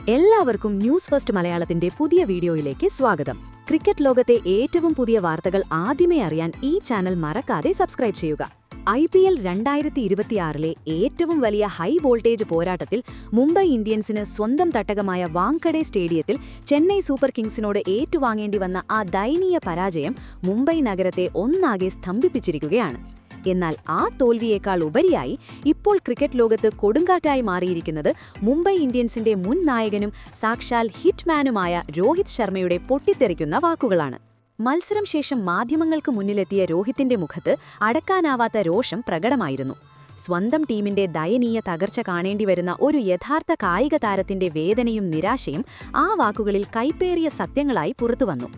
എല്ലാവർക്കും news first മലയാളത്തിന്റെ പുതിയ വീഡിയോയിലേക്ക് സ്വാഗതം. ക്രിക്കറ്റ് ലോകത്തെ ഏറ്റവും പുതിയ വാർത്തകൾ ആദ്യമേ അറിയാൻ ഈ ചാനൽ മറക്കാതെ സബ്സ്ക്രൈബ് ചെയ്യുക. IPL 2026-ലെ ഏറ്റവും വലിയ ഹൈ വോൾട്ടേജ് പോരാട്ടത്തിൽ മുംബൈ ഇന്ത്യൻസിന് സ്വന്തം തട്ടകമായ വാങ്കഡെ സ്റ്റേഡിയത്തിൽ ചെന്നൈ സൂപ്പർ കിങ്സിനോട് ഏറ്റുവാങ്ങേണ്ടി വന്ന ആ ദയനീയ പരാജയം മുംബൈ നഗരത്തെ ഒന്നാകെ സ്തംഭിപ്പിച്ചിരിക്കുകയാണ്. എന്നാൽ ആ തോൽവിയേക്കാൾ ഉപരിയായി ഇപ്പോൾ ക്രിക്കറ്റ് ലോകത്ത് കൊടുങ്കാറ്റായി മാറിയിരിക്കുന്നത് മുംബൈ ഇന്ത്യൻസിന്റെ മുൻ നായകനും സാക്ഷാൽ ഹിറ്റ്മാനുമായ രോഹിത് ശർമ്മയുടെ പൊട്ടിത്തെറിക്കുന്ന വാക്കുകളാണ്. മത്സരം ശേഷം മാധ്യമങ്ങൾക്ക് മുന്നിലെത്തിയ രോഹിത്തിന്റെ മുഖത്ത് അടക്കാനാവാത്ത രോഷം പ്രകടമായിരുന്നു. സ്വന്തം ടീമിന്റെ ദയനീയ തകർച്ച കാണേണ്ടിവരുന്ന ഒരു യഥാർത്ഥ കായിക താരത്തിന്റെ വേദനയും നിരാശയും ആ വാക്കുകളിൽ കൈപ്പേറിയ സത്യങ്ങളായി പുറത്തുവന്നു.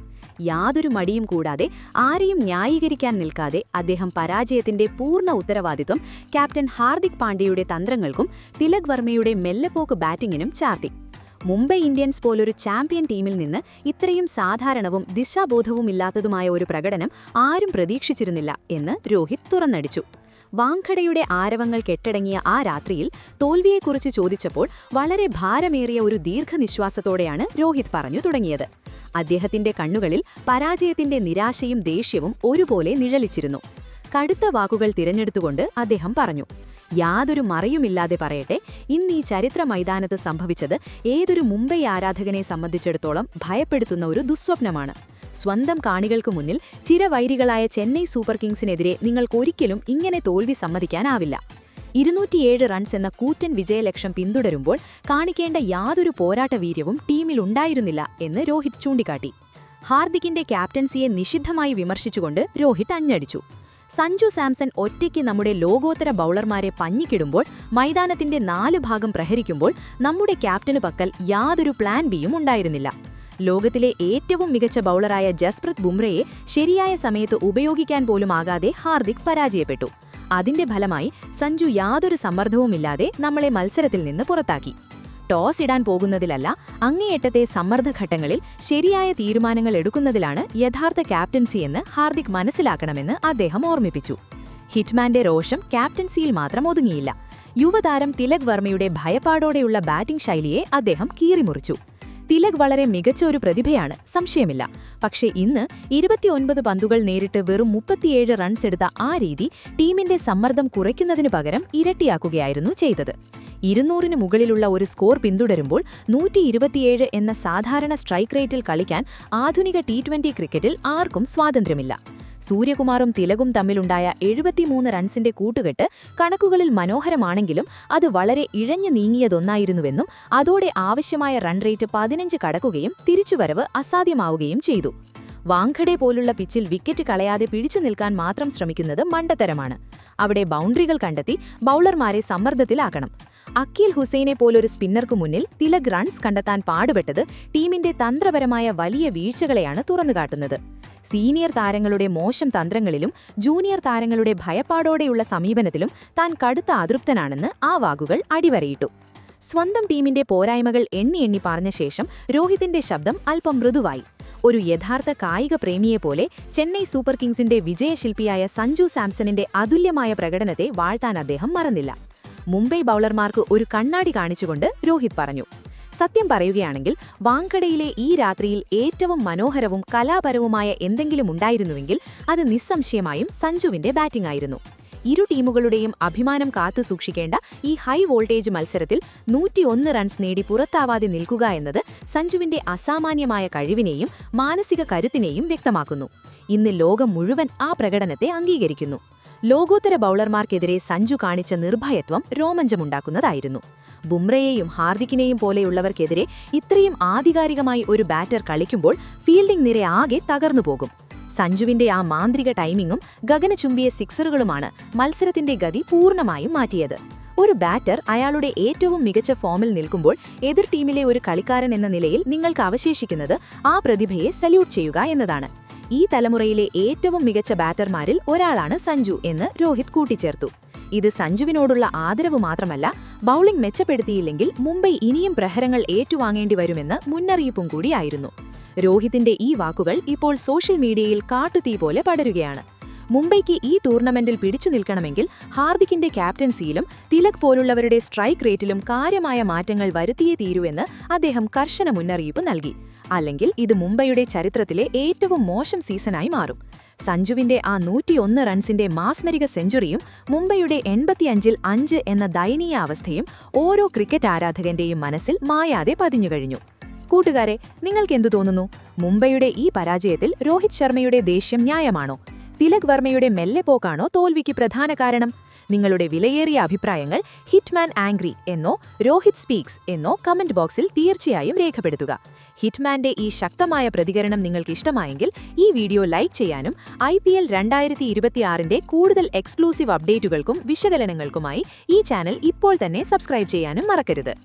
യാതൊരു മടിയും കൂടാതെ ആരെയും ന്യായീകരിക്കാൻ നിൽക്കാതെ അദ്ദേഹം പരാജയത്തിന്റെ പൂർണ്ണ ഉത്തരവാദിത്വം ക്യാപ്റ്റൻ ഹാർദിക് പാണ്ഡ്യയുടെ തന്ത്രങ്ങൾക്കും തിലക് വർമ്മയുടെ മെല്ലെപ്പോക്ക് ബാറ്റിംഗിനും ചാർത്തി. മുംബൈ ഇന്ത്യൻസ് പോലൊരു ചാമ്പ്യൻ ടീമിൽ നിന്ന് ഇത്രയും സാധാരണവും ദിശാബോധവുമില്ലാത്തതുമായ ഒരു പ്രകടനം ആരും പ്രതീക്ഷിച്ചിരുന്നില്ല എന്ന് രോഹിത് തുറന്നടിച്ചു. വാങ്കഡയുടെ ആരവങ്ങൾ കെട്ടടങ്ങിയ ആ രാത്രിയിൽ തോൽവിയെക്കുറിച്ച് ചോദിച്ചപ്പോൾ വളരെ ഭാരമേറിയ ഒരു ദീർഘനിശ്വാസത്തോടെയാണ് രോഹിത് പറഞ്ഞു തുടങ്ങിയത്. അദ്ദേഹത്തിന്റെ കണ്ണുകളിൽ പരാജയത്തിന്റെ നിരാശയും ദേഷ്യവും ഒരുപോലെ നിഴലിച്ചിരുന്നു. കടുത്ത വാക്കുകൾ തിരഞ്ഞെടുത്തുകൊണ്ട് അദ്ദേഹം പറഞ്ഞു, യാതൊരു മറയുമില്ലാതെ പറയട്ടെ, ഇന്ന് ഈ ചരിത്ര മൈതാനത്ത് സംഭവിച്ചത് ഏതൊരു മുംബൈ ആരാധകനെ സംബന്ധിച്ചിടത്തോളം ഭയപ്പെടുത്തുന്ന ഒരു ദുസ്വപ്നമാണ്. സ്വന്തം കാണികൾക്കു മുന്നിൽ ചിരവൈരികളായ ചെന്നൈ സൂപ്പർ കിങ്സിനെതിരെ നിങ്ങൾക്കൊരിക്കലും ഇങ്ങനെ തോൽവി സമ്മതിക്കാനാവില്ല. 207 റൺസ് എന്ന കൂറ്റൻ വിജയലക്ഷ്യം പിന്തുടരുമ്പോൾ കാണിക്കേണ്ട യാതൊരു പോരാട്ട വീര്യവും ടീമിലുണ്ടായിരുന്നില്ല എന്ന് രോഹിത് ചൂണ്ടിക്കാട്ടി. ഹാർദിക്കിന്റെ ക്യാപ്റ്റൻസിയെ നിഷിദ്ധമായി വിമർശിച്ചുകൊണ്ട് രോഹിത് അഞ്ഞടിച്ചു. സഞ്ജു സാംസൺ ഒറ്റയ്ക്ക് നമ്മുടെ ലോകോത്തര ബൌളർമാരെ പഞ്ഞിക്കിടുമ്പോൾ മൈതാനത്തിന്റെ 4 ഭാഗം പ്രഹരിക്കുമ്പോൾ നമ്മുടെ ക്യാപ്റ്റനു പക്കൽ യാതൊരു പ്ലാൻ ബിയും ഉണ്ടായിരുന്നില്ല. ലോകത്തിലെ ഏറ്റവും മികച്ച ബൌളറായ ജസ്പ്രീത് ബുംറയെ ശരിയായ സമയത്ത് ഉപയോഗിക്കാൻ പോലുമാകാതെ ഹാർദിക് പരാജയപ്പെട്ടു. അതിന്റെ ഫലമായി സഞ്ജു യാതൊരു സമ്മർദ്ദവുമില്ലാതെ നമ്മളെ മത്സരത്തിൽ നിന്ന് പുറത്താക്കി. ടോസ് ഇടാൻ പോകുന്നതിലല്ല, അങ്ങേയറ്റത്തെ സമ്മർദ്ദഘട്ടങ്ങളിൽ ശരിയായ തീരുമാനങ്ങൾ എടുക്കുന്നതിലാണ് യഥാർത്ഥ ക്യാപ്റ്റൻസിയെന്ന് ഹാർദിക് മനസ്സിലാക്കണമെന്ന് അദ്ദേഹം ഓർമ്മിപ്പിച്ചു. ഹിറ്റ്മാന്റെ രോഷം ക്യാപ്റ്റൻസിയിൽ മാത്രം ഒതുങ്ങിയില്ല. യുവതാരം തിലക് വർമ്മയുടെ ഭയപ്പാടോടെയുള്ള ബാറ്റിംഗ് ശൈലിയെ അദ്ദേഹം കീറിമുറിച്ചു. തിലക് വളരെ മികച്ച ഒരു പ്രതിഭയാണ്, സംശയമില്ല. പക്ഷേ ഇന്ന് 29 പന്തുകൾ നേരിട്ട് വെറും 37 റൺസ് എടുത്ത ആ രീതി ടീമിന്റെ സമ്മർദ്ദം കുറയ്ക്കുന്നതിനു പകരം ഇരട്ടിയാക്കുകയായിരുന്നു ചെയ്തത്. 200-ന് മുകളിലുള്ള ഒരു സ്കോർ പിന്തുടരുമ്പോൾ 127 എന്ന സാധാരണ സ്ട്രൈക്ക് റേറ്റിൽ കളിക്കാൻ ആധുനിക T20 ക്രിക്കറ്റിൽ ആർക്കും സ്വാതന്ത്ര്യമില്ല. സൂര്യകുമാറും തിലകും തമ്മിലുണ്ടായ 73 റൺസിന്റെ കൂട്ടുകെട്ട് കണക്കുകളിൽ മനോഹരമാണെങ്കിലും അത് വളരെ ഇഴഞ്ഞു നീങ്ങിയതൊന്നായിരുന്നുവെന്നും അതോടെ ആവശ്യമായ റൺ റേറ്റ് 15 കടക്കുകയും തിരിച്ചുവരവ് അസാധ്യമാവുകയും ചെയ്തു. വാങ്കഡെ പോലുള്ള പിച്ചിൽ വിക്കറ്റ് കളയാതെ പിടിച്ചു നിൽക്കാൻ മാത്രം ശ്രമിക്കുന്നത് മണ്ടത്തരമാണ്. അവിടെ ബൗണ്ടറികൾ കണ്ടെത്തി ബൌളർമാരെ സമ്മർദ്ദത്തിലാക്കണം. അക്കീൽ ഹുസൈനെ പോലൊരു സ്പിന്നർക്കു മുന്നിൽ തിലക് റൺസ് കണ്ടെത്താൻ പാടുപെട്ടത് ടീമിന്റെ തന്ത്രപരമായ വലിയ വീഴ്ചകളെയാണ് തുറന്നുകാട്ടുന്നത്. സീനിയർ താരങ്ങളുടെ മോശം തന്ത്രങ്ങളിലും ജൂനിയർ താരങ്ങളുടെ ഭയപ്പാടോടെയുള്ള സമീപനത്തിലും താൻ കടുത്ത അതൃപ്തനാണെന്ന് ആ വാക്കുകൾ അടിവരയിട്ടു. സ്വന്തം ടീമിന്റെ പോരായ്മകൾ എണ്ണി പറഞ്ഞ ശേഷം രോഹിത്തിന്റെ ശബ്ദം അല്പം മൃദുവായി. ഒരു യഥാർത്ഥ കായിക പ്രേമിയെപ്പോലെ ചെന്നൈ സൂപ്പർ കിങ്സിന്റെ വിജയശില്പിയായ സഞ്ജു സാംസണിന്റെ അതുല്യമായ പ്രകടനത്തെ വാഴ്ത്താൻ അദ്ദേഹം മറന്നില്ല. മുംബൈ ബൌളർമാർക്ക് ഒരു കണ്ണാടി കാണിച്ചുകൊണ്ട് രോഹിത് പറഞ്ഞു, സത്യം പറയുകയാണെങ്കിൽ വാങ്കഡയിലെ ഈ രാത്രിയിൽ ഏറ്റവും മനോഹരവും കലാപരവുമായ എന്തെങ്കിലും ഉണ്ടായിരുന്നുവെങ്കിൽ അത് നിസ്സംശയമായും സഞ്ജുവിന്റെ ബാറ്റിംഗ് ആയിരുന്നു. ഇരു ടീമുകളുടെയും അഭിമാനം കാത്തുസൂക്ഷിക്കേണ്ട ഈ ഹൈ വോൾട്ടേജ് മത്സരത്തിൽ 101 റൺസ് നേടി പുറത്താവാതെ നിൽക്കുക എന്നത് സഞ്ജുവിന്റെ അസാമാന്യമായ കഴിവിനെയും മാനസിക കരുത്തിനെയും വ്യക്തമാക്കുന്നു. ഇന്ന് ലോകം മുഴുവൻ ആ പ്രകടനത്തെ അംഗീകരിക്കുന്നു. ലോകോത്തര ബൌളർമാർക്കെതിരെ സഞ്ജു കാണിച്ച നിർഭയത്വം രോമാഞ്ചമുണ്ടാക്കുന്നതായിരുന്നു. ബുംറയെയും ഹാർദിക്കിനെയും പോലെയുള്ളവർക്കെതിരെ ഇത്രയും ആധികാരികമായി ഒരു ബാറ്റർ കളിക്കുമ്പോൾ ഫീൽഡിംഗ് നിര ആകെ തകർന്നുപോകും. സഞ്ജുവിന്റെ ആ മാന്ത്രിക ടൈമിങ്ങും ഗഗനചുംബിയ സിക്സറുകളുമാണ് മത്സരത്തിന്റെ ഗതി പൂർണ്ണമായും മാറ്റിയത്. ഒരു ബാറ്റർ അയാളുടെ ഏറ്റവും മികച്ച ഫോമിൽ നിൽക്കുമ്പോൾ എതിർ ടീമിലെ ഒരു കളിക്കാരൻ എന്ന നിലയിൽ നിങ്ങൾക്ക് അവശേഷിക്കുന്നത് ആ പ്രതിഭയെ സല്യൂട്ട് ചെയ്യുക എന്നതാണ്. ഈ തലമുറയിലെ ഏറ്റവും മികച്ച ബാറ്റർമാരിൽ ഒരാളാണ് സഞ്ജു എന്ന് രോഹിത് കൂട്ടിച്ചേർത്തു. ഇത് സഞ്ജുവിനോടുള്ള ആദരവ് മാത്രമല്ല, ബൌളിംഗ് മെച്ചപ്പെടുത്തിയില്ലെങ്കിൽ മുംബൈ ഇനിയും പ്രഹരങ്ങൾ ഏറ്റുവാങ്ങേണ്ടി വരുമെന്ന് മുന്നറിയിപ്പും കൂടിയായിരുന്നു. രോഹിത്തിന്റെ ഈ വാക്കുകൾ ഇപ്പോൾ സോഷ്യൽ മീഡിയയിൽ കാട്ടുതീ പോലെ പടരുകയാണ്. മുംബൈക്ക് ഈ ടൂർണമെന്റിൽ പിടിച്ചു നിൽക്കണമെങ്കിൽ ഹാർദിക്കിന്റെ ക്യാപ്റ്റൻസിയിലും തിലക് പോലുള്ളവരുടെ സ്ട്രൈക്ക് റേറ്റിലും കാര്യമായ മാറ്റങ്ങൾ വരുത്തിയേ തീരൂവെന്ന് അദ്ദേഹം കർശന മുന്നറിയിപ്പ് നൽകി. അല്ലെങ്കിൽ ഇത് മുംബൈയുടെ ചരിത്രത്തിലെ ഏറ്റവും മോശം സീസണായി മാറും. സഞ്ജുവിന്റെ ആ 101 റൺസിന്റെ മാസ്മരിക സെഞ്ചുറിയും മുംബൈയുടെ 85-ൽ 5 എന്ന ദയനീയ അവസ്ഥയും ഓരോ ക്രിക്കറ്റ് ആരാധകന്റെയും മനസ്സിൽ മായാതെ പതിഞ്ഞുകഴിഞ്ഞു. കൂട്ടുകാരെ, നിങ്ങൾക്കെന്തു തോന്നുന്നു? മുംബൈയുടെ ഈ പരാജയത്തിൽ രോഹിത് ശർമ്മയുടെ ദേഷ്യം ന്യായമാണോ? തിലക് വർമ്മയുടെ മെല്ലെപ്പോക്കാണോ തോൽവിക്ക് പ്രധാന കാരണം? നിങ്ങളുടെ വിലയേറിയ അഭിപ്രായങ്ങൾ ഹിറ്റ്മാൻ ആംഗ്രി എന്നോ രോഹിത് സ്പീക്സ് എന്നോ കമന്റ് ബോക്സിൽ തീർച്ചയായും രേഖപ്പെടുത്തുക. ഹിറ്റ്മാന്റെ ഈ ശക്തമായ പ്രതികരണം നിങ്ങൾക്ക് ഇഷ്ടമായെങ്കിൽ ഈ വീഡിയോ ലൈക്ക് ചെയ്യാനും IPL 2026ന്റെ കൂടുതൽ എക്സ്ക്ലൂസീവ് അപ്ഡേറ്റുകൾക്കും വിശകലനങ്ങൾക്കുമായി ഈ ചാനൽ ഇപ്പോൾ തന്നെ സബ്സ്ക്രൈബ് ചെയ്യാനും മറക്കരുത്.